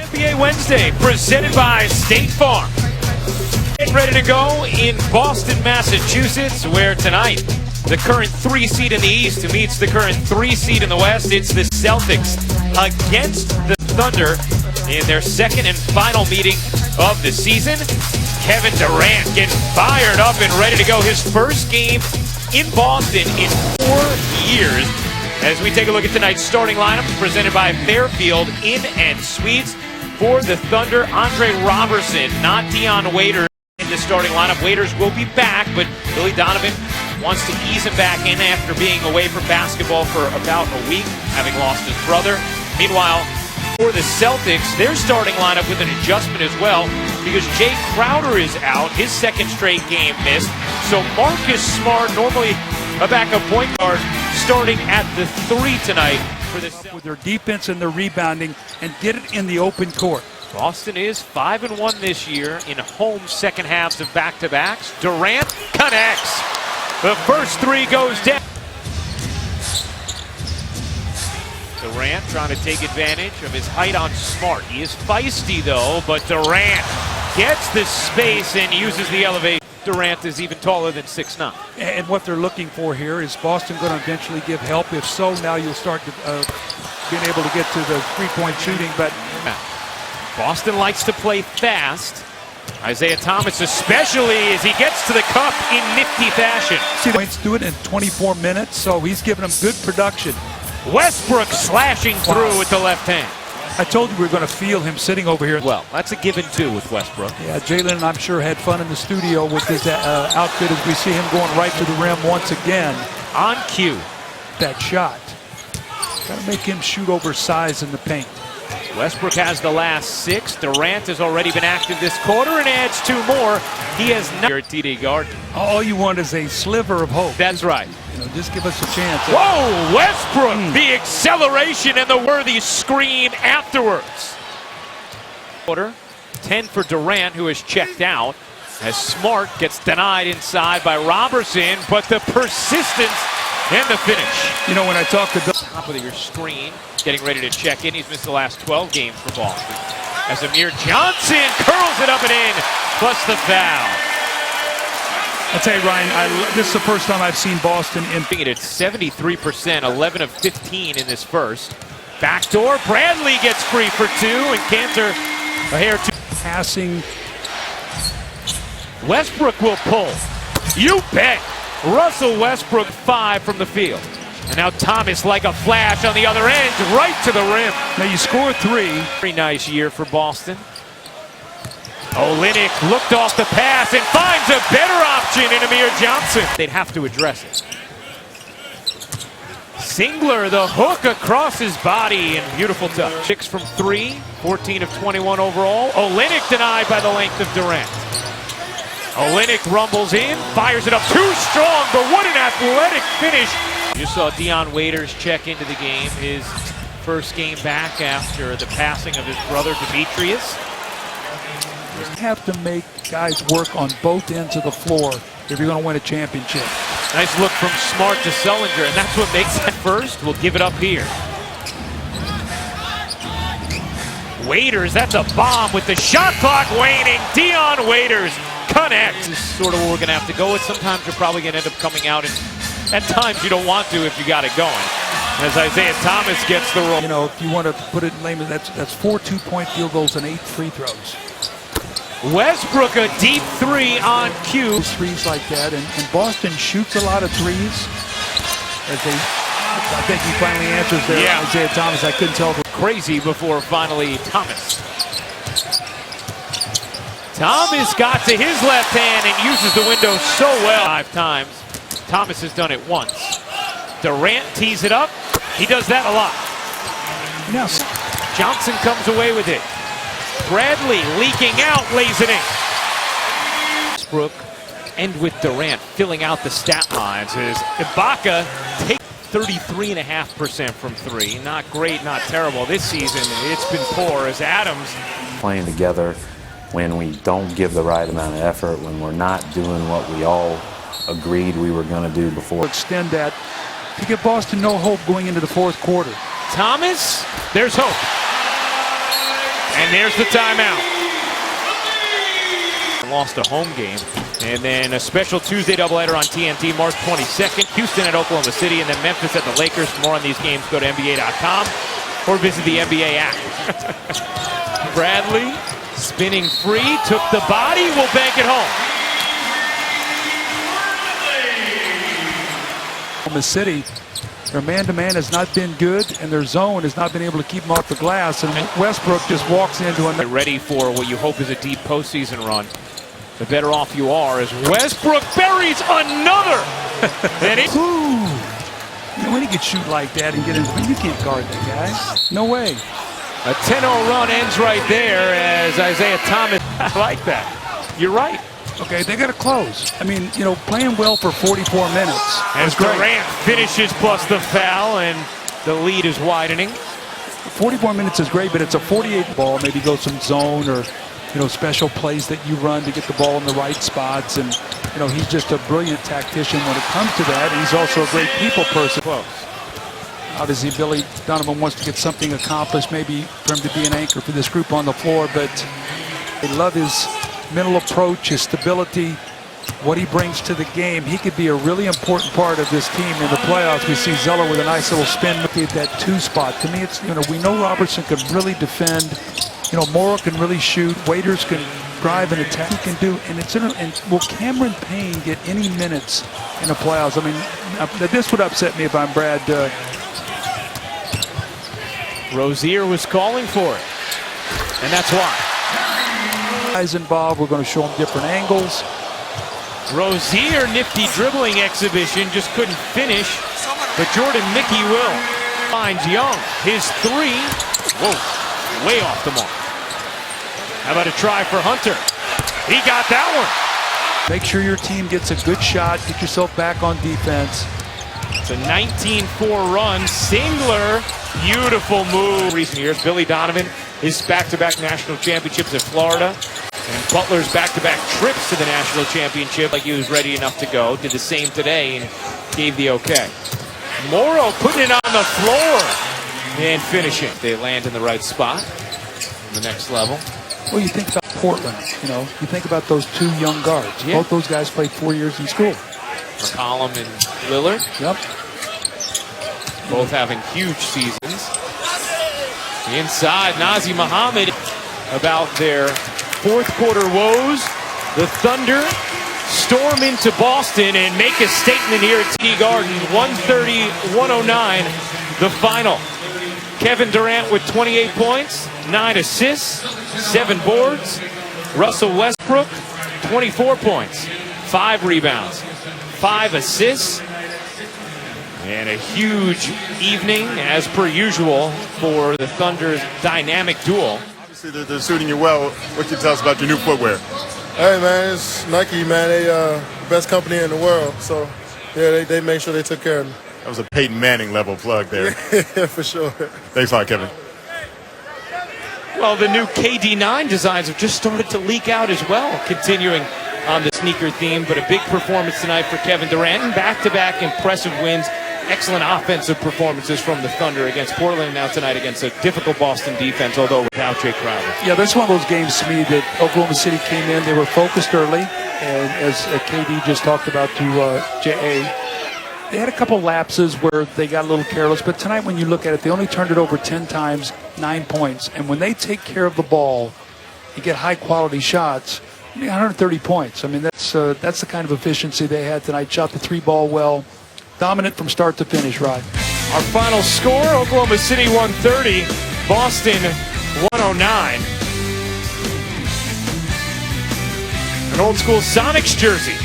NBA Wednesday, presented by State Farm. Getting ready to go in Boston, Massachusetts, where tonight the current 3 seed in the East who meets the current 3 seed in the West. It's the Celtics against the Thunder in their second and final meeting of the season. Kevin Durant getting fired up and ready to go. His first game in Boston in 4 years. As we take a look at tonight's starting lineup, presented by Fairfield Inn and Suites. For the Thunder, Andre Robertson, not Dion Waiters in the starting lineup. Waiters will be back, but Billy Donovan wants to ease him back in after being away from basketball for about a week, having lost his brother. Meanwhile, for the Celtics, their starting lineup with an adjustment as well, because Jay Crowder is out, his second straight game missed. So Marcus Smart, normally a backup point guard, starting at the 3 tonight for the Celtics. With their defense and their rebounding and get it in the open court. Boston is 5-1 this year in home second halves of back-to-backs. Durant connects. The first 3 goes down. Durant trying to take advantage of his height on Smart. He is feisty though, but Durant gets the space and uses the elevation. Durant is even taller than 6'9". And what they're looking for here is Boston going to eventually give help. If so, now you'll start to, being able to get to the three-point shooting. But Boston likes to play fast. Isaiah Thomas especially as he gets to the cup in nifty fashion. See, the points do it in 24 minutes, so he's giving them good production. Westbrook slashing through with the left hand. I told you we were going to feel him sitting over here. Well, that's a given too with Westbrook. Yeah, Jalen, I'm sure, had fun in the studio with his outfit as we see him going right to the rim once again. On cue. That shot. Got to make him shoot over size in the paint. Westbrook has the last 6. Durant has already been active this quarter and adds 2 more. He has not. Here at TD Garden. All you want is a sliver of hope. That's right. You know, just give us a chance. Whoa, Westbrook! The acceleration and the worthy screen afterwards. Quarter 10 for Durant, who has checked out, as Smart gets denied inside by Robertson, but the persistence and the finish. You know, when I talk to top of your screen, getting ready to check in. He's missed the last 12 games for Boston. As Amir Johnson curls it up and in, plus the foul. I'll tell you, Ryan, this is the first time I've seen Boston in. It at 73%, 11 of 15 in this first. Backdoor, Bradley gets free for 2, and Cantor a hair too. Passing. Westbrook will pull. You bet. Russell Westbrook 5 from the field. And now Thomas like a flash on the other end, right to the rim. Now you score 3. Very nice year for Boston. Olynyk looked off the pass and finds a better option in Amir Johnson. They'd have to address it. Singler, the hook across his body, and beautiful touch. 6 from 3, 14 of 21 overall. Olynyk denied by the length of Durant. Olynyk rumbles in, fires it up too strong, but what an athletic finish. You saw Dion Waiters check into the game, his first game back after the passing of his brother Demetrius. You have to make guys work on both ends of the floor if you're going to win a championship. Nice look from Smart to Sullinger, and that's what makes it first. We'll give it up here. Waiters, that's a bomb with the shot clock waning. Dion Waiters connects. This is sort of what we're going to have to go with. Sometimes you're probably going to end up coming out, and at times you don't want to if you got it going. As Isaiah Thomas gets the roll. You know, if you want to put it in layman, that's 4 2-point field goals and 8 free throws. Westbrook a deep 3 on cue. Threes like that, and Boston shoots a lot of threes. I think he finally answers there. Yeah. Isaiah Thomas, I couldn't tell. Crazy before finally Thomas. Thomas got to his left hand and uses the window so well. 5 times. Thomas has done it once. Durant tees it up. He does that a lot. Now, Johnson comes away with it. Bradley leaking out, lays it in. Westbrook and with Durant filling out the stat lines as Ibaka takes 33.5% from 3. Not great, not terrible. This season, it's been poor as Adams. Playing together when we don't give the right amount of effort, when we're not doing what we all agreed we were going to do before. Extend that to give Boston no hope going into the 4th quarter. Thomas, there's hope. And And there's the timeout. Lost a home game. And then a special Tuesday doubleheader on TNT, March 22nd. Houston at Oklahoma City, and then Memphis at the Lakers. For more on these games, go to NBA.com or visit the NBA app. Bradley spinning free, took the body, will bank it home. Oklahoma City, their man-to-man has not been good, and their zone has not been able to keep them off the glass, and Westbrook just walks into a... Ready for what you hope is a deep postseason run. The better off you are as Westbrook buries another. And it... Ooh. You know, when he could shoot like that and get in, you can't guard that guy. No way. A 10-0 run ends right there as Isaiah Thomas. I like that. You're right. Okay, they got to close. I mean, you know, playing well for 44 minutes. As Durant finishes plus the foul, and the lead is widening. 44 minutes is great, but it's a 48 ball. Maybe go some zone or, you know, special plays that you run to get the ball in the right spots. And, you know, he's just a brilliant tactician when it comes to that. And he's also a great people person. Close. Obviously, Billy Donovan wants to get something accomplished, maybe for him to be an anchor for this group on the floor, but they love his mental approach, his stability, what he brings to the game. He could be a really important part of this team in the playoffs. We see Zeller with a nice little spin at that 2 spot. To me, it's, you know, we know Robertson can really defend. You know, Morrow can really shoot. Waiters can drive and attack. He can do, and it's and will Cameron Payne get any minutes in the playoffs? I mean, this would upset me if I'm Brad. Rozier was calling for it, and that's why. Guys involved, we're going to show them different angles. Rozier, nifty dribbling exhibition, just couldn't finish, but Jordan Mickey will. Finds Young, his 3, whoa, way off the mark. How about a try for Hunter? He got that one. Make sure your team gets a good shot, get yourself back on defense. It's a 19-4 run, Singler, beautiful move. Recent years, Billy Donovan, his back-to-back national championships at Florida. And Butler's back-to-back trips to the national championship, like he was ready enough to go. Did the same today and gave the okay. Morrow putting it on the floor and finishing. They land in the right spot. The next level. Well, you think about Portland, you know. You think about those 2 young guards. Yeah. Both those guys played 4 years in school. McCollum and Lillard. Yep. Both having huge seasons. Inside, Nazi Muhammad about their 4th quarter woes. The Thunder storm into Boston and make a statement here at TD Garden. 130-109, the final. Kevin Durant with 28 points, 9 assists, 7 boards. Russell Westbrook, 24 points, 5 rebounds, 5 assists. And a huge evening, as per usual, for the Thunder's dynamic duel. Obviously, they're suiting you well. What can you tell us about your new footwear? Hey, man, it's Nike, man. They best company in the world. So, yeah, they make sure they took care of me. That was a Peyton Manning level plug there. Yeah, for sure. Thanks a lot, Kevin. Well, the new KD9 designs have just started to leak out as well, continuing on the sneaker theme. But a big performance tonight for Kevin Durant, and back-to-back impressive wins. Excellent offensive performances from the Thunder against Portland, now tonight against a difficult Boston defense, although without Jay Crowder. Yeah, that's one of those games to me that Oklahoma City came in. They were focused early, and as KD just talked about to J.A., they had a couple lapses where they got a little careless. But tonight, when you look at it, they only turned it over 10 times, 9 points. And when they take care of the ball and get high-quality shots, 130 points. I mean, that's the kind of efficiency they had tonight. Shot the 3-ball well. Dominant from start to finish, Rod. Our final score, Oklahoma City 130, Boston 109. An old school Sonics jersey